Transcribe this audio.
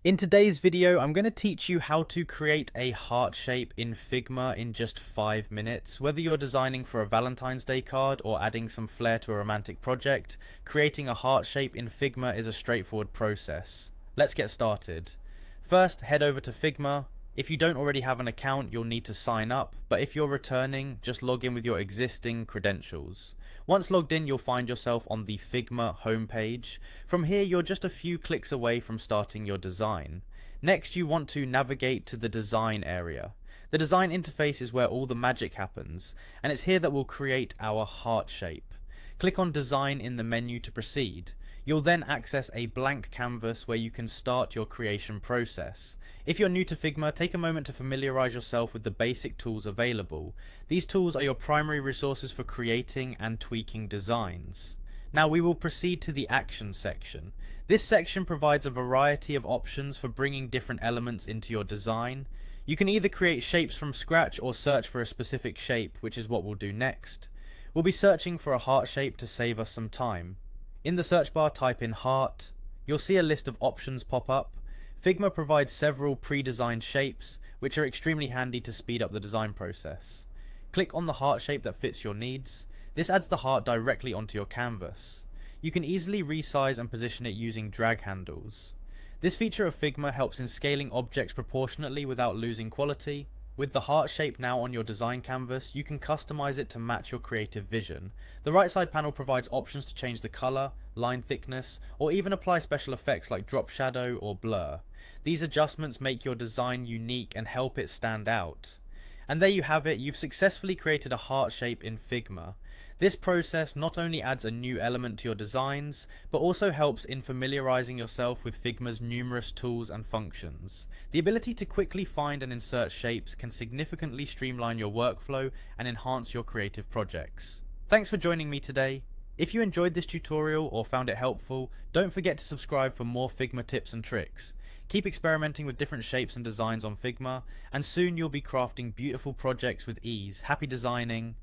In today's video, I'm going to teach you how to create a heart shape in Figma in just 5 minutes. Whether you're designing for a Valentine's Day card or adding some flair to a romantic project, creating a heart shape in Figma is a straightforward process. Let's get started. First, head over to Figma. If you don't already have an account, you'll need to sign up, but if you're returning, just log in with your existing credentials. Once logged in, you'll find yourself on the Figma homepage. From here, you're just a few clicks away from starting your design. Next, you want to navigate to the design area. The design interface is where all the magic happens, and it's here that we'll create our heart shape. Click on Design in the menu to proceed. You'll then access a blank canvas where you can start your creation process. If you're new to Figma, take a moment to familiarize yourself with the basic tools available. These tools are your primary resources for creating and tweaking designs. Now we will proceed to the Action section. This section provides a variety of options for bringing different elements into your design. You can either create shapes from scratch or search for a specific shape, which is what we'll do next. We'll be searching for a heart shape to save us some time. In the search bar, type in heart. You'll see a list of options pop up. Figma provides several pre-designed shapes, which are extremely handy to speed up the design process. Click on the heart shape that fits your needs. This adds the heart directly onto your canvas. You can easily resize and position it using drag handles. This feature of Figma helps in scaling objects proportionately without losing quality. With the heart shape now on your design canvas, you can customize it to match your creative vision. The right side panel provides options to change the color, line thickness, or even apply special effects like drop shadow or blur. These adjustments make your design unique and help it stand out. And there you have it, you've successfully created a heart shape in Figma. This process not only adds a new element to your designs, but also helps in familiarizing yourself with Figma's numerous tools and functions. The ability to quickly find and insert shapes can significantly streamline your workflow and enhance your creative projects. Thanks for joining me today. If you enjoyed this tutorial or found it helpful, don't forget to subscribe for more Figma tips and tricks. Keep experimenting with different shapes and designs on Figma, and soon you'll be crafting beautiful projects with ease. Happy designing!